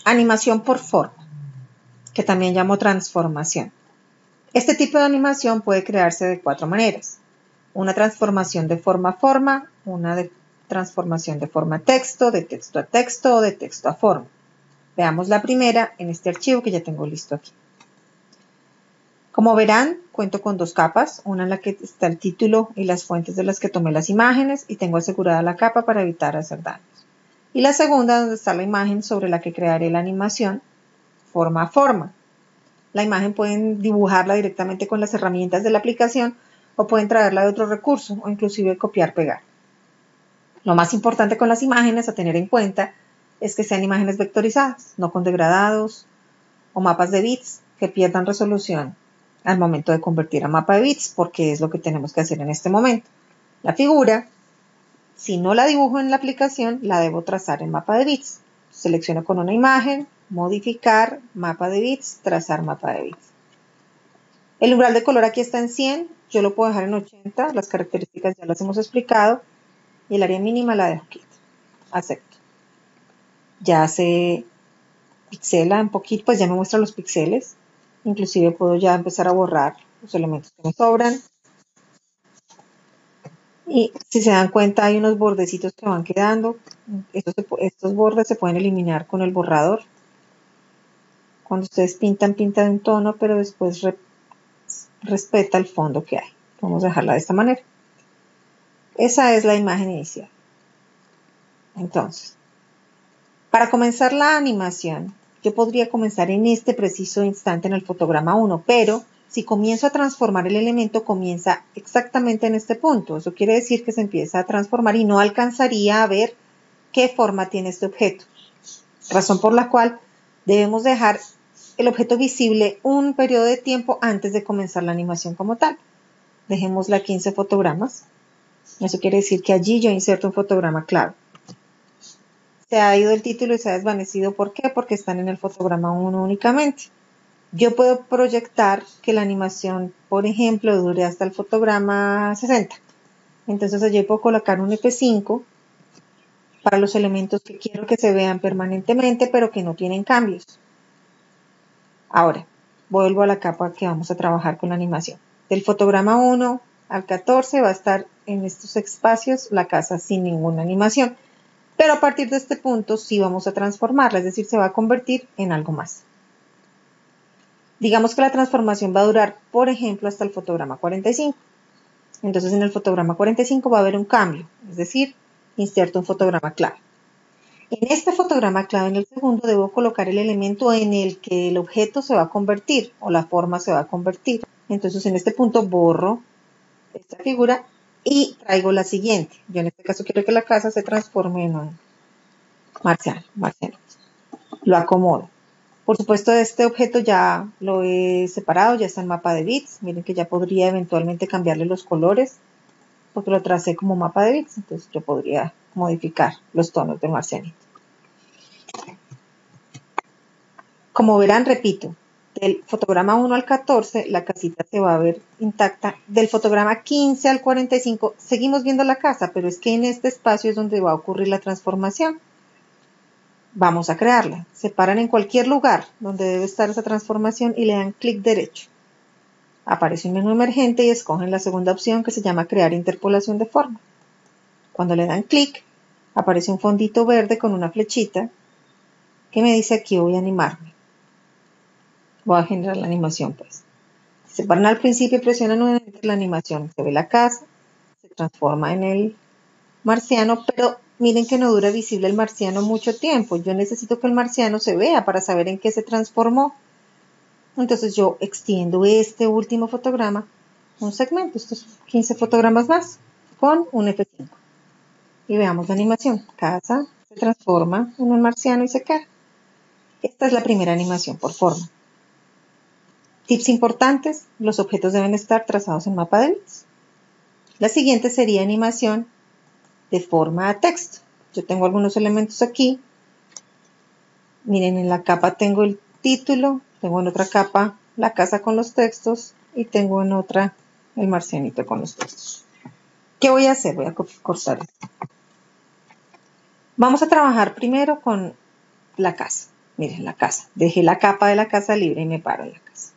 Animación por forma, que también llamo transformación. Este tipo de animación puede crearse de 4 maneras. Una transformación de forma a forma, una transformación de forma a texto, de texto a texto o de texto a forma. Veamos la primera en este archivo que ya tengo listo aquí. Como verán, cuento con 2 capas, una en la que está el título y las fuentes de las que tomé las imágenes y tengo asegurada la capa para evitar hacer daños. Y la segunda donde está la imagen sobre la que crearé la animación forma a forma. La imagen pueden dibujarla directamente con las herramientas de la aplicación o pueden traerla de otro recurso o inclusive copiar-pegar. Lo más importante con las imágenes a tener en cuenta es que sean imágenes vectorizadas, no con degradados o mapas de bits que pierdan resolución al momento de convertir a mapa de bits, porque es lo que tenemos que hacer en este momento. La figura, si no la dibujo en la aplicación, la debo trazar en mapa de bits. Selecciono con una imagen, modificar, mapa de bits, trazar mapa de bits. El umbral de color aquí está en 100, yo lo puedo dejar en 80, las características ya las hemos explicado, y el área mínima la dejo quieta. Acepto. Ya se pixela un poquito, pues ya me muestra los píxeles. Inclusive puedo ya empezar a borrar los elementos que me sobran. Y si se dan cuenta hay unos bordecitos que van quedando. Estos bordes se pueden eliminar con el borrador. Cuando ustedes pintan un tono, pero después respeta el fondo que hay. Vamos a dejarla de esta manera. Esa es la imagen inicial. Entonces, para comenzar la animación, yo podría comenzar en este preciso instante en el fotograma 1, pero si comienzo a transformar el elemento, comienza exactamente en este punto. Eso quiere decir que se empieza a transformar y no alcanzaría a ver qué forma tiene este objeto. Razón por la cual debemos dejar el objeto visible un periodo de tiempo antes de comenzar la animación como tal. Dejémosla 15 fotogramas. Eso quiere decir que allí yo inserto un fotograma clave. Se ha ido el título y se ha desvanecido. ¿Por qué? Porque están en el fotograma 1 únicamente. Yo puedo proyectar que la animación, por ejemplo, dure hasta el fotograma 60. Entonces allí puedo colocar un F5 para los elementos que quiero que se vean permanentemente, pero que no tienen cambios. Ahora, vuelvo a la capa que vamos a trabajar con la animación. Del fotograma 1 al 14 va a estar en estos espacios la casa sin ninguna animación. Pero a partir de este punto sí vamos a transformarla, es decir, se va a convertir en algo más. Digamos que la transformación va a durar, por ejemplo, hasta el fotograma 45. Entonces en el fotograma 45 va a haber un cambio, es decir, inserto un fotograma clave. En este fotograma clave, en el segundo, debo colocar el elemento en el que el objeto se va a convertir o la forma se va a convertir. Entonces en este punto borro esta figura y traigo la siguiente. Yo en este caso quiero que la casa se transforme en un marciano. Lo acomodo. Por supuesto, este objeto ya lo he separado, ya está en mapa de bits. Miren que ya podría eventualmente cambiarle los colores porque lo tracé como mapa de bits. Entonces yo podría modificar los tonos del marcianito. Como verán, repito, del fotograma 1 al 14 la casita se va a ver intacta. Del fotograma 15 al 45 seguimos viendo la casa, pero es que en este espacio es donde va a ocurrir la transformación. Vamos a crearla. Se paran en cualquier lugar donde debe estar esa transformación y le dan clic derecho. Aparece un menú emergente y escogen la segunda opción que se llama crear interpolación de forma. Cuando le dan clic, aparece un fondito verde con una flechita que me dice aquí voy a animarme. Voy a generar la animación pues. Si se paran al principio y presionan nuevamente la animación, se ve la casa, se transforma en el marciano, pero miren que no dura visible el marciano mucho tiempo. Yo necesito que el marciano se vea para saber en qué se transformó. Entonces yo extiendo este último fotograma un segmento, estos 15 fotogramas más, con un F5. Y veamos la animación. Casa se transforma en un marciano y se queda. Esta es la primera animación por forma. Tips importantes, los objetos deben estar trazados en mapa de bits. La siguiente sería animación de forma a texto. Yo tengo algunos elementos aquí. Miren, en la capa tengo el título, tengo en otra capa la casa con los textos y tengo en otra el marcianito con los textos. ¿Qué voy a hacer? Voy a cortar esto. Vamos a trabajar primero con la casa. Miren la casa. Dejé la capa de la casa libre y me paro en la casa.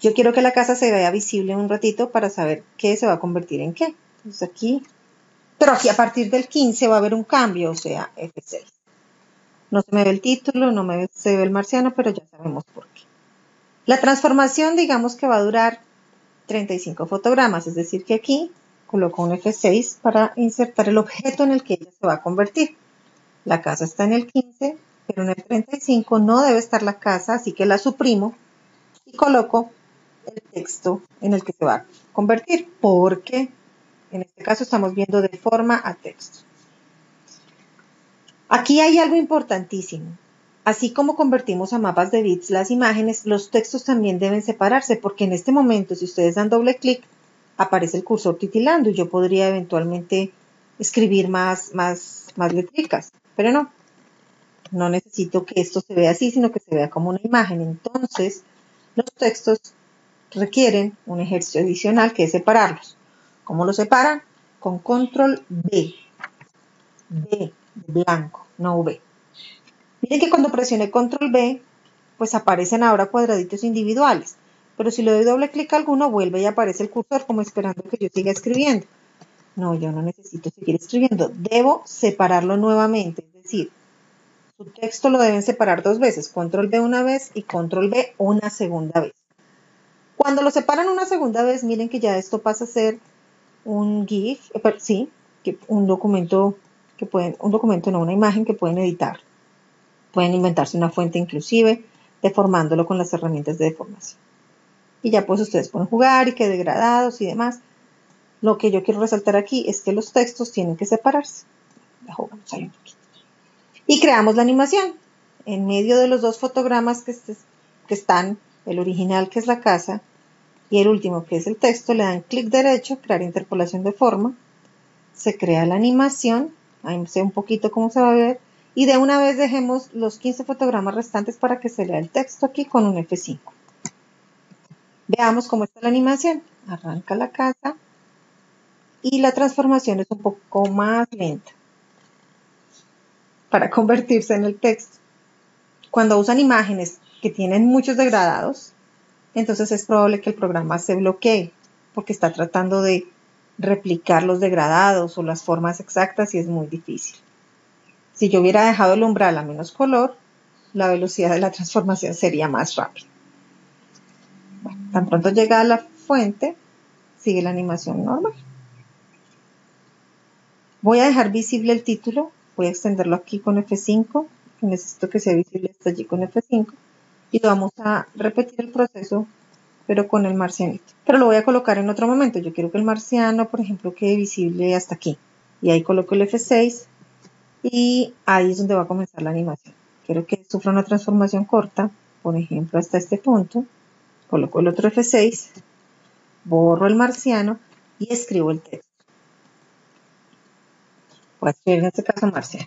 Yo quiero que la casa se vea visible un ratito para saber qué se va a convertir en qué. Entonces aquí, pero aquí a partir del 15 va a haber un cambio, o sea, F6. No se me ve el título, se ve el marciano, pero ya sabemos por qué. La transformación, digamos que va a durar 35 fotogramas, es decir que aquí coloco un F6 para insertar el objeto en el que ella se va a convertir. La casa está en el 15, pero en el 35 no debe estar la casa, así que la suprimo y coloco el texto en el que se va a convertir, porque en este caso estamos viendo de forma a texto. Aquí hay algo importantísimo. Así como convertimos a mapas de bits las imágenes, los textos también deben separarse, porque en este momento, si ustedes dan doble clic, aparece el cursor titilando y yo podría eventualmente escribir más letricas, pero no necesito que esto se vea así, sino que se vea como una imagen. Entonces, los textos requieren un ejercicio adicional que es separarlos. ¿Cómo los separan? Con control B. B de blanco, no V. Miren que cuando presione control B, pues aparecen ahora cuadraditos individuales. Pero si le doy doble clic a alguno, vuelve y aparece el cursor como esperando que yo siga escribiendo. No, yo no necesito seguir escribiendo. Debo separarlo nuevamente. Es decir, su texto lo deben separar dos veces. Control B una vez y control B una segunda vez. Cuando lo separan una segunda vez, miren que ya esto pasa a ser un GIF, sí, un documento una imagen que pueden editar. Pueden inventarse una fuente inclusive, deformándolo con las herramientas de deformación. Y ya pues ustedes pueden jugar y que degradados y demás. Lo que yo quiero resaltar aquí es que los textos tienen que separarse. Y creamos la animación. En medio de los dos fotogramas que están, el original que es la casa y el último que es el texto, le dan clic derecho, crear interpolación de forma. Se crea la animación. Ahí sé un poquito cómo se va a ver. Y de una vez dejemos los 15 fotogramas restantes para que se lea el texto aquí con un F5. Veamos cómo está la animación. Arranca la casa y la transformación es un poco más lenta para convertirse en el texto. Cuando usan imágenes que tienen muchos degradados, entonces es probable que el programa se bloquee porque está tratando de replicar los degradados o las formas exactas y es muy difícil. Si yo hubiera dejado el umbral a menos color, la velocidad de la transformación sería más rápida. Bueno, tan pronto llega a la fuente, sigue la animación normal. Voy a dejar visible el título, voy a extenderlo aquí con F5, necesito que sea visible hasta allí con F5, y vamos a repetir el proceso, pero con el marcianito. Pero lo voy a colocar en otro momento, yo quiero que el marciano, por ejemplo, quede visible hasta aquí, y ahí coloco el F6, y ahí es donde va a comenzar la animación. Quiero que sufra una transformación corta, por ejemplo, hasta este punto, coloco el otro F6, borro el marciano y escribo el texto. Voy a escribir en este caso marciano.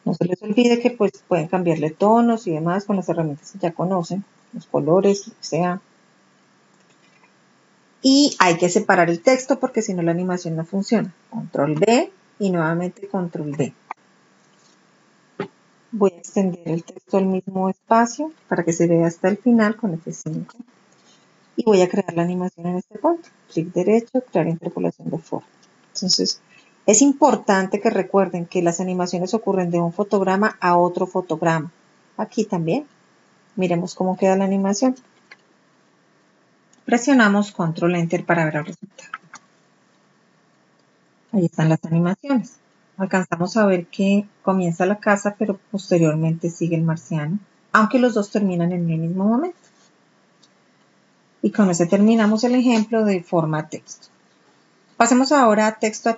No se les olvide que pues pueden cambiarle tonos y demás con las herramientas que ya conocen, los colores, lo que sea. Y hay que separar el texto porque si no la animación no funciona. Control B y nuevamente Control B. Voy a extender el texto al mismo espacio para que se vea hasta el final con F5. Y voy a crear la animación en este punto. Clic derecho, crear interpolación de forma. Entonces, es importante que recuerden que las animaciones ocurren de un fotograma a otro fotograma. Aquí también. Miremos cómo queda la animación. Presionamos Control Enter para ver el resultado. Ahí están las animaciones. Alcanzamos a ver que comienza la casa, pero posteriormente sigue el marciano, aunque los dos terminan en el mismo momento. Y con eso terminamos el ejemplo de forma a texto. Pasemos ahora a texto.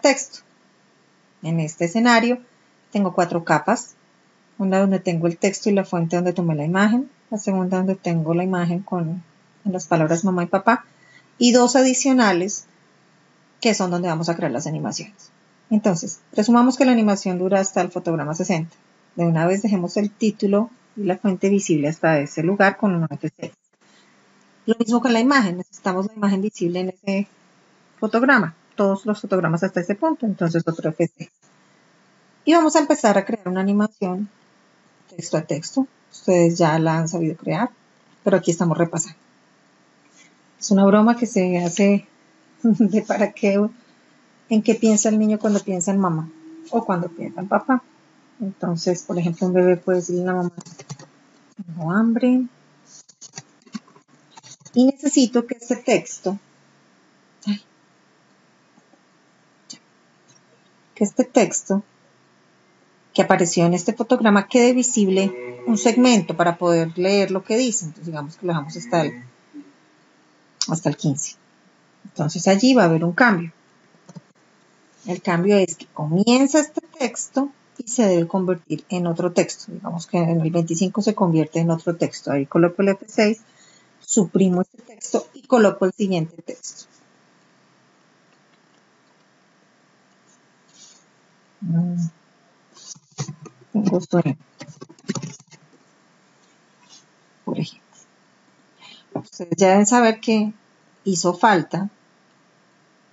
En este escenario tengo 4 capas. Una donde tengo el texto y la fuente donde tomé la imagen. La segunda donde tengo la imagen con las palabras mamá y papá. Y 2 adicionales que son donde vamos a crear las animaciones. Entonces, presumamos que la animación dura hasta el fotograma 60. De una vez dejemos el título y la fuente visible hasta ese lugar con un F6. Lo mismo con la imagen, necesitamos la imagen visible en ese fotograma, todos los fotogramas hasta ese punto, entonces otro F6. Y vamos a empezar a crear una animación texto a texto. Ustedes ya la han sabido crear, pero aquí estamos repasando. Es una broma que se hace de para qué, en qué piensa el niño cuando piensa en mamá o cuando piensa en papá. Entonces, por ejemplo, un bebé puede decirle a la mamá, tengo hambre y necesito que este texto, que apareció en este fotograma quede visible un segmento para poder leer lo que dice. Entonces, digamos que lo dejamos hasta el 15. Entonces, allí va a haber un cambio. El cambio es que comienza este texto y se debe convertir en otro texto. Digamos que en el 25 se convierte en otro texto. Ahí coloco el F6, suprimo este texto y coloco el siguiente texto. Tengo sueño, por ejemplo. Ustedes ya deben saber que hizo falta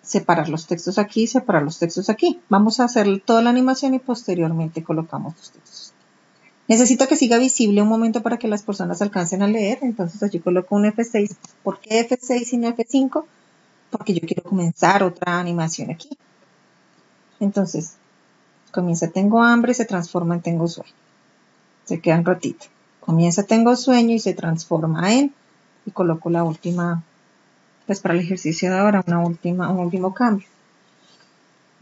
separar los textos aquí y separar los textos aquí. Vamos a hacer toda la animación y posteriormente colocamos los textos. Necesito que siga visible un momento para que las personas alcancen a leer, entonces allí coloco un F6. ¿Por qué F6 y no F5? Porque yo quiero comenzar otra animación aquí. Entonces, comienza tengo hambre, se transforma en tengo sueño. Se queda un ratito. Comienza tengo sueño y se transforma en, y coloco la última, pues para el ejercicio de ahora, un último cambio.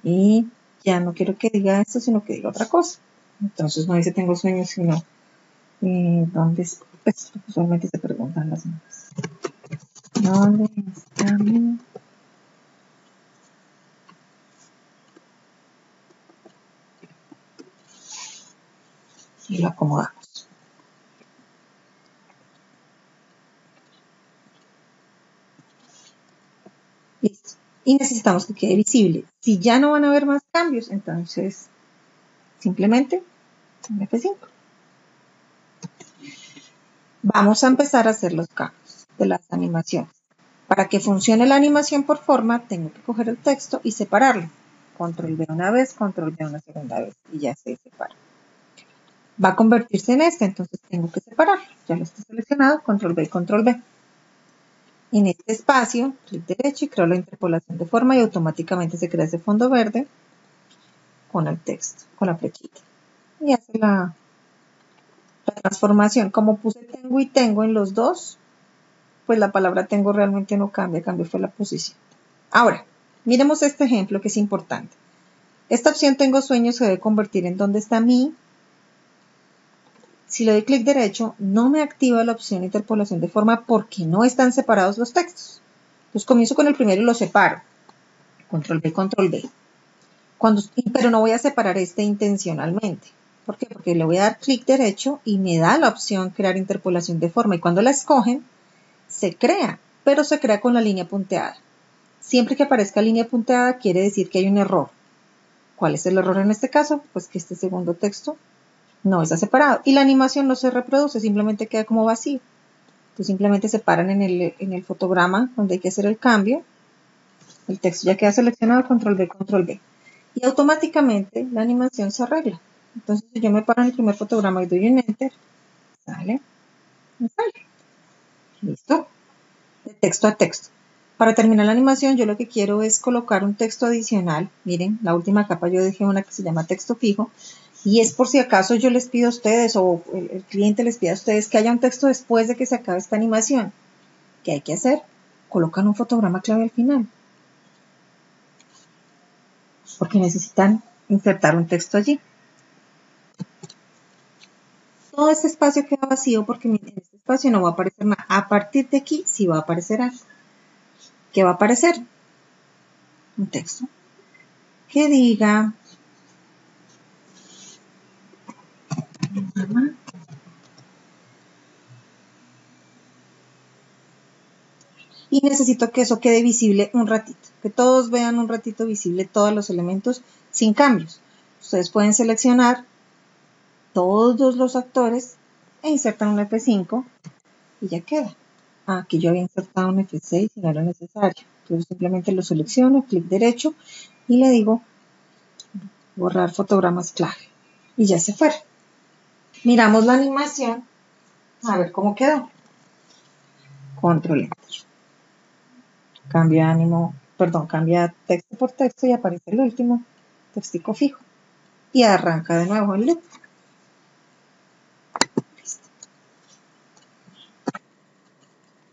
Y ya no quiero que diga esto, sino que diga otra cosa. Entonces no dice tengo sueño, sino ¿dónde? Pues usualmente se preguntan las mamás. ¿Dónde está mi? Y lo acomodamos. Listo. Y necesitamos que quede visible. Si ya no van a haber más cambios, entonces simplemente un F5. Vamos a empezar a hacer los cambios de las animaciones. Para que funcione la animación por forma, tengo que coger el texto y separarlo. Control V una vez, Control V una segunda vez y ya se separa. Va a convertirse en este, entonces tengo que separarlo. Ya lo está seleccionado, Control V y Control V. En este espacio, clic derecho y creo la interpolación de forma y automáticamente se crea ese fondo verde con el texto, con la flechita. Y hace la transformación. Como puse tengo y tengo en los dos, pues la palabra tengo realmente no cambia, cambio fue la posición. Ahora, miremos este ejemplo que es importante. Esta opción tengo sueños se debe convertir en donde está mi. Si le doy clic derecho, no me activa la opción interpolación de forma porque no están separados los textos. Entonces comienzo con el primero y lo separo. Control B, Control B. Pero no voy a separar este intencionalmente. ¿Por qué? Porque le voy a dar clic derecho y me da la opción crear interpolación de forma. Y cuando la escogen, se crea, pero se crea con la línea punteada. Siempre que aparezca línea punteada quiere decir que hay un error. ¿Cuál es el error en este caso? Pues que este segundo texto no está separado. Y la animación no se reproduce, simplemente queda como vacío. Entonces simplemente se paran en el fotograma donde hay que hacer el cambio. El texto ya queda seleccionado, Control B, Control B. Y automáticamente la animación se arregla. Entonces si yo me paro en el primer fotograma y doy un Enter, sale, me sale. Listo. De texto a texto. Para terminar la animación, yo lo que quiero es colocar un texto adicional. Miren, la última capa yo dejé una que se llama texto fijo. Y es por si acaso yo les pido a ustedes o el cliente les pide a ustedes que haya un texto después de que se acabe esta animación. ¿Qué hay que hacer? Colocan un fotograma clave al final. Porque necesitan insertar un texto allí. Todo este espacio queda vacío porque en este espacio no va a aparecer nada. A partir de aquí sí va a aparecer algo. ¿Qué va a aparecer? Un texto que diga mamá. Y necesito que eso quede visible un ratito, que todos vean un ratito visible todos los elementos sin cambios. Ustedes pueden seleccionar todos los actores e insertan un F5 y ya queda. Aquí yo había insertado un F6 y no era necesario. Entonces simplemente lo selecciono, clic derecho y le digo borrar fotogramas clave. Y ya se fueron. Miramos la animación, a ver cómo quedó. Control Enter. Cambia ánimo, perdón, cambia texto por texto y aparece el último textico fijo. Y arranca de nuevo el loop. Listo.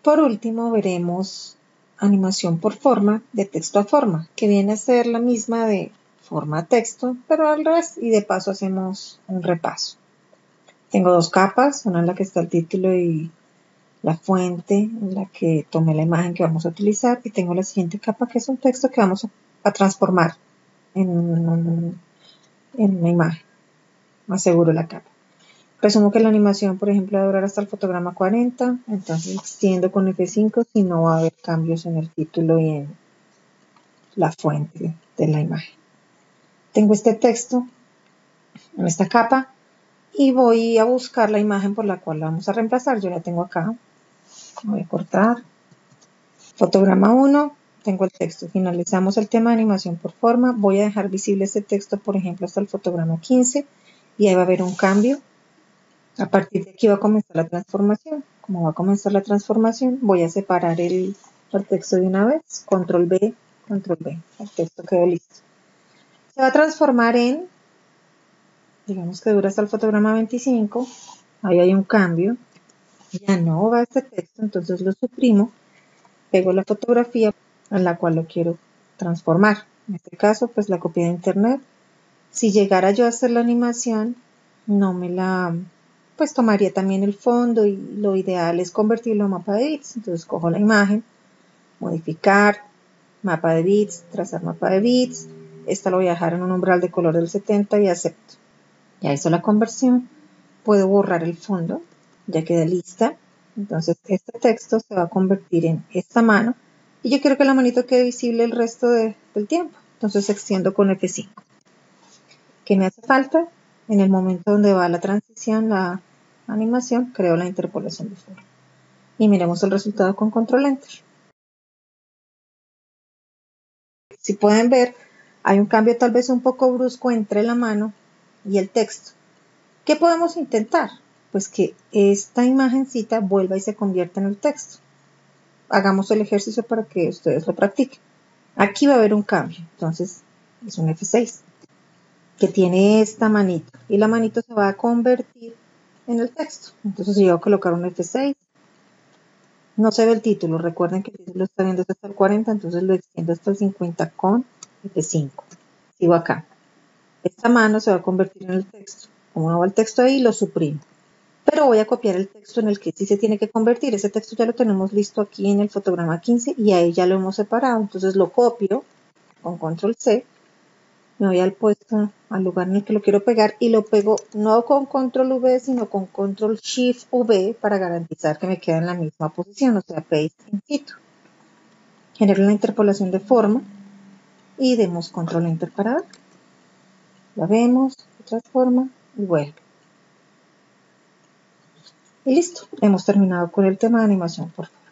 Por último veremos animación por forma de texto a forma, que viene a ser la misma de forma a texto, pero al revés, y de paso hacemos un repaso. Tengo dos capas, una en la que está el título y la fuente en la que tomé la imagen que vamos a utilizar, y tengo la siguiente capa que es un texto que vamos a transformar en una imagen. Aseguro la capa. Presumo que la animación, por ejemplo, va a durar hasta el fotograma 40, entonces extiendo con F5 si no va a haber cambios en el título y en la fuente de la imagen. Tengo este texto en esta capa y voy a buscar la imagen por la cual la vamos a reemplazar. Yo la tengo acá. Voy a cortar. Fotograma 1, tengo el texto. Finalizamos el tema de animación por forma. Voy a dejar visible este texto, por ejemplo, hasta el fotograma 15 y ahí va a haber un cambio. A partir de aquí va a comenzar la transformación. Como va a comenzar la transformación, voy a separar el texto de una vez. Control B, Control B. El texto quedó listo. Se va a transformar en, digamos que dura hasta el fotograma 25. Ahí hay un cambio. Ya no va este texto, entonces lo suprimo. Pego la fotografía a la cual lo quiero transformar. En este caso, pues la copié de internet. Si llegara yo a hacer la animación, no me la... pues tomaría también el fondo y lo ideal es convertirlo a mapa de bits. Entonces cojo la imagen, modificar, mapa de bits, trazar mapa de bits. Esta lo voy a dejar en un umbral de color del 70 y acepto. Ya hizo la conversión. Puedo borrar el fondo, ya queda lista. Entonces este texto se va a convertir en esta mano y yo quiero que la manito quede visible el resto del tiempo. Entonces extiendo con F5. ¿Qué me hace falta? En el momento donde va la transición, la animación, creo la interpolación de forma. Y miremos el resultado con Control Enter. Si pueden ver, hay un cambio tal vez un poco brusco entre la mano y el texto. ¿Qué podemos intentar? Pues que esta imagencita vuelva y se convierta en el texto. Hagamos el ejercicio para que ustedes lo practiquen. Aquí va a haber un cambio, entonces es un F6 que tiene esta manito y la manito se va a convertir en el texto. Entonces yo voy a colocar un F6. No se ve el título, recuerden que el título está viendo hasta el 40, entonces lo extiendo hasta el 50 con F5. Sigo acá. Esta mano se va a convertir en el texto. Como no va el texto ahí, lo suprimo. Pero voy a copiar el texto en el que sí se tiene que convertir. Ese texto ya lo tenemos listo aquí en el fotograma 15 y ahí ya lo hemos separado. Entonces lo copio con Control C. Me voy al puesto, al lugar en el que lo quiero pegar y lo pego no con Control V, sino con Control Shift V para garantizar que me queda en la misma posición, o sea, paste in situ. Genero la interpolación de forma y demos Control Enter para ver. La vemos, se transforma y vuelve. Y listo, hemos terminado con el tema de animación por favor.